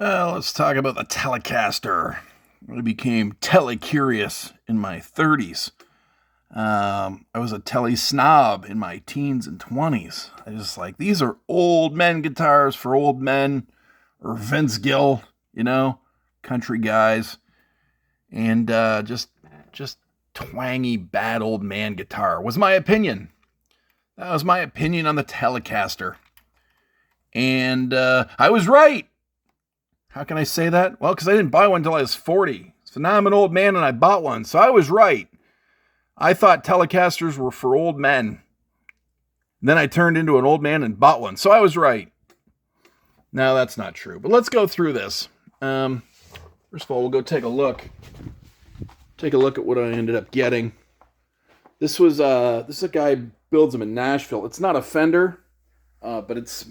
Well, let's talk about the Telecaster. I became tele-curious in my 30s. I was a tele snob in my teens and 20s. I just like, these are old men guitars for old men, or Vince Gill, country guys, and just twangy, bad old man guitar was my opinion. That was my opinion on the Telecaster. And I was right. How can I say that? Well, because I didn't buy one until I was 40. So now I'm an old man and I bought one. So I was right. I thought Telecasters were for old men. Then I turned into an old man and bought one. So I was right. No, that's not true. But let's go through this. First of all, we'll go take a look. Take a look at what I ended up getting. This is a guy builds them in Nashville. It's not a Fender, but it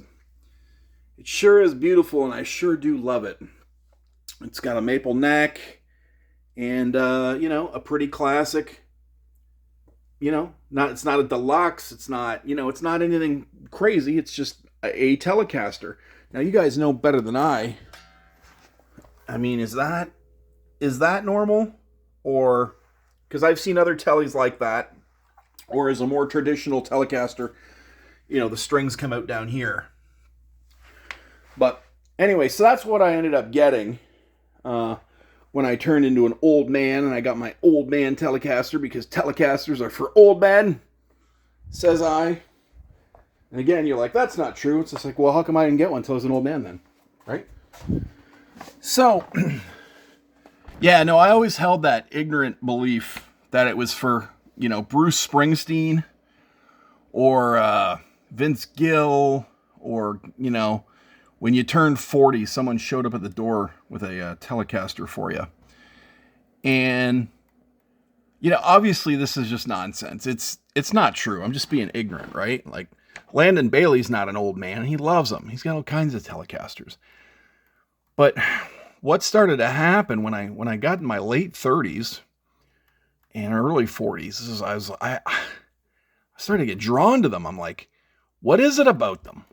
sure is beautiful, and I sure do love it. It's got a maple neck, and a pretty classic. It's not a deluxe. It's not it's not anything crazy. It's just a Telecaster. Now you guys know better than I. I mean, is that normal, or because I've seen other Teles like that, or is a more traditional Telecaster? The strings come out down here. But anyway, so that's what I ended up getting when I turned into an old man, and I got my old man Telecaster, because Telecasters are for old men, says I. And again, you're like, that's not true. It's just like, well, how come I didn't get one until I was an old man then? Right? So, yeah, no, I always held that ignorant belief that it was for, Bruce Springsteen or Vince Gill, or, when you turned 40, someone showed up at the door with a Telecaster for you. And, obviously this is just nonsense. It's not true. I'm just being ignorant, right? Like, Landon Bailey's not an old man. He loves them. He's got all kinds of Telecasters. But what started to happen when I got in my late 30s and early 40s, I started to get drawn to them. I'm like, what is it about them?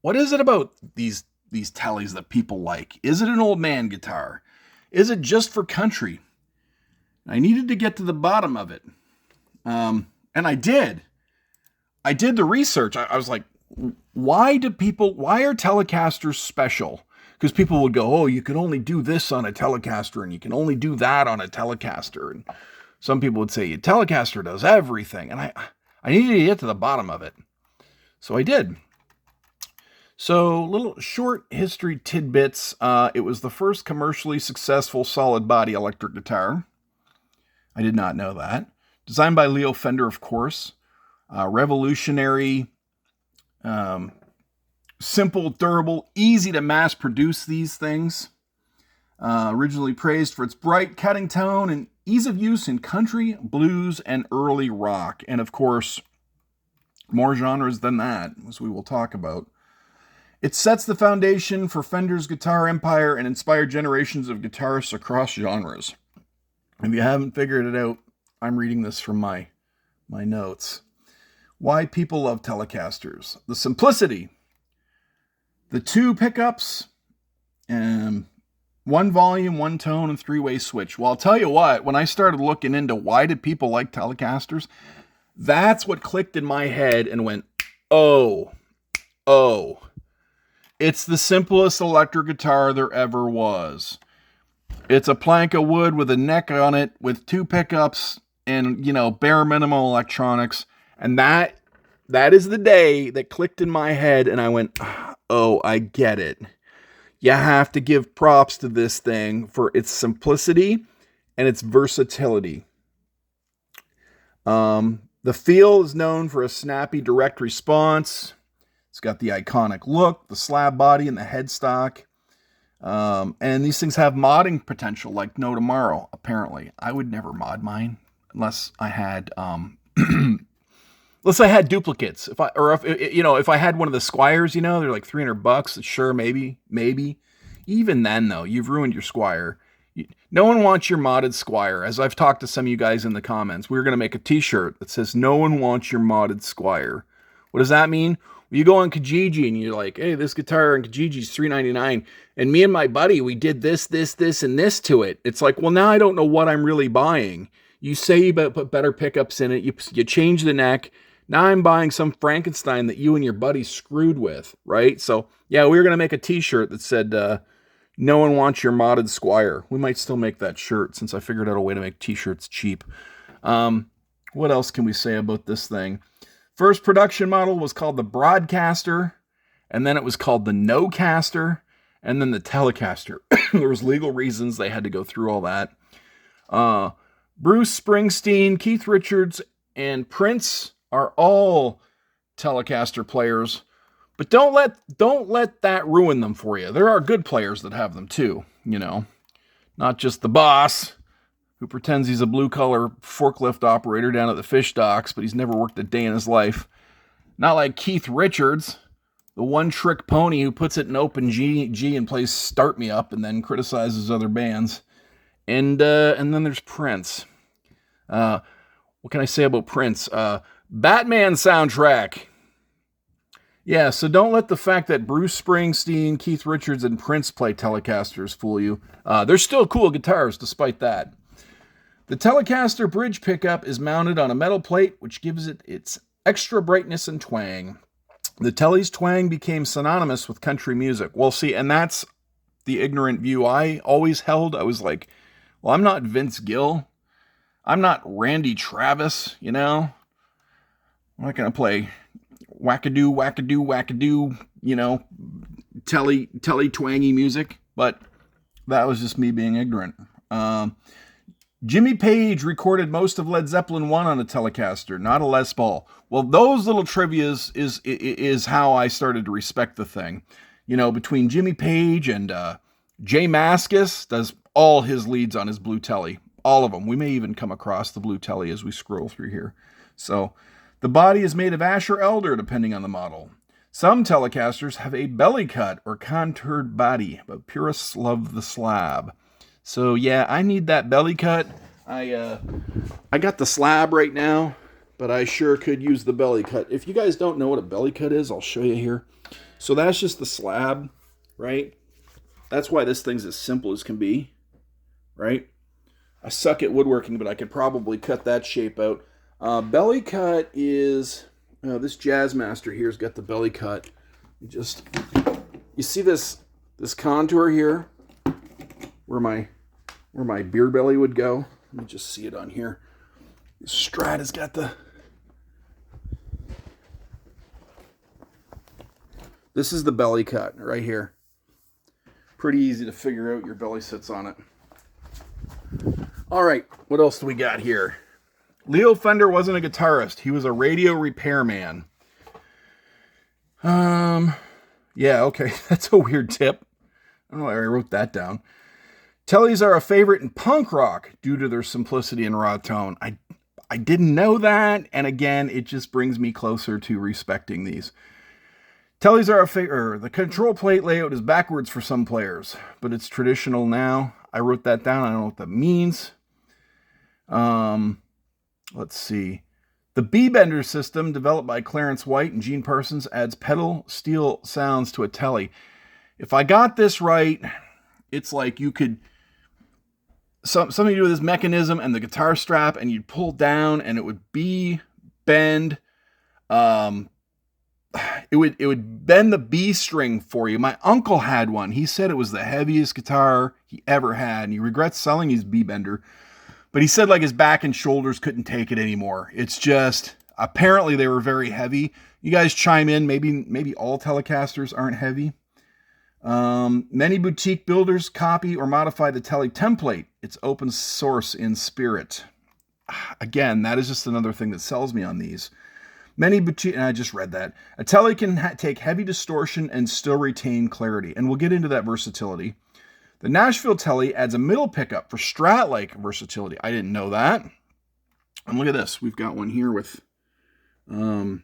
What is it about these Teles that people like? Is it an old man guitar? Is it just for country? I needed to get to the bottom of it. And I did. I did the research. I was like, why are Telecasters special? Because people would go, oh, you can only do this on a Telecaster, and you can only do that on a Telecaster. And some people would say, Telecaster does everything. And I needed to get to the bottom of it. So I did. So, little short history tidbits. It was the first commercially successful solid body electric guitar. I did not know that. Designed by Leo Fender, of course. Revolutionary, simple, durable, easy to mass produce these things. Originally praised for its bright cutting tone and ease of use in country, blues, and early rock. And of course, more genres than that, as we will talk about. It sets the foundation for Fender's guitar empire and inspired generations of guitarists across genres. If you haven't figured it out, I'm reading this from my notes. Why people love Telecasters. The simplicity. The 2 pickups, and 1 volume, 1 tone, and 3-way switch. Well, I'll tell you what, when I started looking into why did people like Telecasters, that's what clicked in my head and went, oh. It's the simplest electric guitar there ever was. It's a plank of wood with a neck on it with 2 pickups and, bare minimum electronics. And that is the day that clicked in my head and I went, oh, I get it. You have to give props to this thing for its simplicity and its versatility. The feel is known for a snappy, direct response. It's got the iconic look, the slab body, and the headstock. And these things have modding potential like no tomorrow, apparently. I would never mod mine unless I had duplicates. If I had one of the Squires, they're like $300. Sure, maybe. Even then, though, you've ruined your Squire. No one wants your modded Squire. As I've talked to some of you guys in the comments, we're going to make a t-shirt that says, no one wants your modded Squire. What does that mean? You go on Kijiji and you're like, hey, this guitar on Kijiji is $399. And me and my buddy, we did this, and this to it. It's like, well, now I don't know what I'm really buying. You say you put better pickups in it. You change the neck. Now I'm buying some Frankenstein that you and your buddy screwed with, right? So, yeah, we were going to make a t-shirt that said, no one wants your modded Squire. We might still make that shirt since I figured out a way to make t-shirts cheap. What else can we say about this thing? First production model was called the Broadcaster, and then it was called the Nocaster, and then the Telecaster. There was legal reasons they had to go through all that. Bruce Springsteen, Keith Richards, and Prince are all Telecaster players, but don't let that ruin them for you. There are good players that have them too, you know, not just the boss who pretends he's a blue-collar forklift operator down at the fish docks, but he's never worked a day in his life. Not like Keith Richards, the one-trick pony who puts it in open G and plays Start Me Up and then criticizes other bands. And then there's Prince. What can I say about Prince? Batman soundtrack. Yeah, so don't let the fact that Bruce Springsteen, Keith Richards, and Prince play Telecasters fool you. They're still cool guitars despite that. The Telecaster bridge pickup is mounted on a metal plate, which gives it its extra brightness and twang. The Tele's twang became synonymous with country music. Well, see, and that's the ignorant view I always held. I was like, well, I'm not Vince Gill. I'm not Randy Travis, you know? I'm not going to play wackadoo, wackadoo, wackadoo, you know, Tele twangy music. But that was just me being ignorant. Jimmy Page recorded most of Led Zeppelin 1 on a Telecaster, not a Les Paul. Well, those little trivias is how I started to respect the thing. You know, between Jimmy Page and Jay Mascis does all his leads on his Blue Tele. All of them. We may even come across the Blue Tele as we scroll through here. So, the body is made of ash or elder, depending on the model. Some Telecasters have a belly cut or contoured body, but purists love the slab. So yeah, I need that belly cut. I got the slab right now, but I sure could use the belly cut. If you guys don't know what a belly cut is, I'll show you here. So that's just the slab, right? That's why this thing's as simple as can be, right? I suck at woodworking, but I could probably cut that shape out. Belly cut is, this Jazzmaster here's got the belly cut. You see this contour here where my beer belly would go. Let me just see it on here. The Strat has got this is the belly cut right here. Pretty easy to figure out. Your belly sits on it. All right, what else do we got here? Leo Fender wasn't a guitarist. He was a radio repairman. Yeah, okay. That's a weird tip. I don't know why I wrote that down. Teles are a favorite in punk rock due to their simplicity and raw tone. I didn't know that, and again, it just brings me closer to respecting these. Teles are a favorite. The control plate layout is backwards for some players, but it's traditional now. I wrote that down. I don't know what that means. Let's see. The B-Bender system, developed by Clarence White and Gene Parsons, adds pedal steel sounds to a Tele. If I got this right, it's like you could something to do with this mechanism and the guitar strap, and you'd pull down, and it would bend. It would bend the B string for you. My uncle had one. He said it was the heaviest guitar he ever had, and he regrets selling his B-Bender. But he said like his back and shoulders couldn't take it anymore. It's just, apparently they were very heavy. You guys chime in. Maybe all Telecasters aren't heavy. Many boutique builders copy or modify the Tele template. It's open source in spirit. Again, that is just another thing that sells me on these. Many boutique, and I just read that. A Tele can take heavy distortion and still retain clarity. And we'll get into that versatility. The Nashville Tele adds a middle pickup for Strat-like versatility. I didn't know that. And look at this. We've got one here with humbuckers.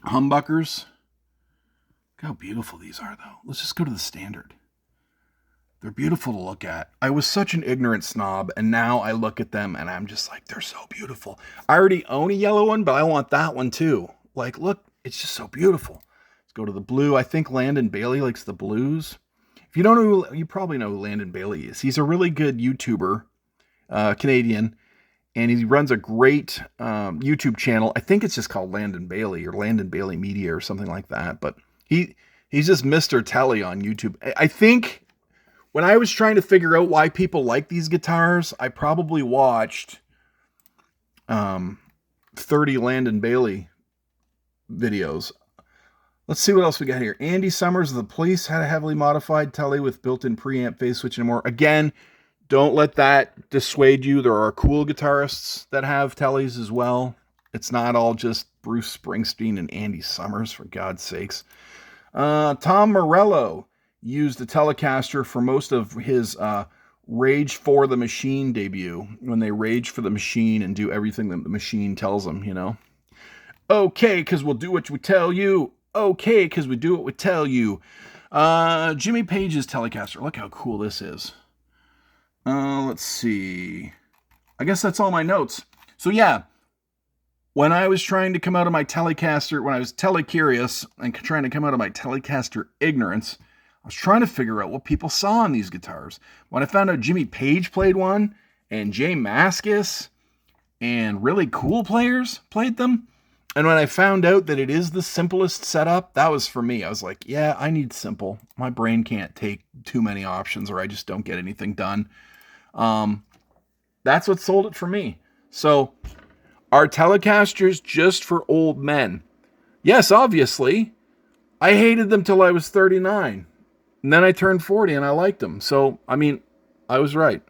Look how beautiful these are, though. Let's just go to the standard. They're beautiful to look at. I was such an ignorant snob, and now I look at them, and I'm just like, they're so beautiful. I already own a yellow one, but I want that one, too. Like, look, it's just so beautiful. Let's go to the blue. I think Landon Bailey likes the blues. If you don't know, you probably know who Landon Bailey is. He's a really good YouTuber, Canadian, and he runs a great YouTube channel. I think it's just called Landon Bailey or Landon Bailey Media or something like that. But he's just Mr. Tele on YouTube. I think when I was trying to figure out why people like these guitars, I probably watched 30 Landon Bailey videos. Let's see what else we got here. Andy Summers of the Police had a heavily modified Tele with built-in preamp, phase switch, and more. Again, don't let that dissuade you. There are cool guitarists that have Teles as well. It's not all just Bruce Springsteen and Andy Summers, for God's sakes. Tom Morello used the Telecaster for most of his Rage for the Machine debut, when they rage for the machine and do everything that the machine tells them, you know. Okay, because we'll do what we tell you. Okay, because we do what we tell you. Jimmy Page's Telecaster. Look how cool this is. Let's see. I guess that's all my notes. So yeah, when I was trying to come out of my Telecaster, when I was tele-curious and trying to come out of my Telecaster ignorance, I was trying to figure out what people saw on these guitars. When I found out Jimmy Page played one, and Jay Mascis, and really cool players played them, and when I found out that it is the simplest setup, that was for me. I was like, yeah, I need simple. My brain can't take too many options, or I just don't get anything done. That's what sold it for me. So, are Telecasters just for old men? Yes, obviously. I hated them till I was 39. And then I turned 40 and I liked them. So, I mean, I was right.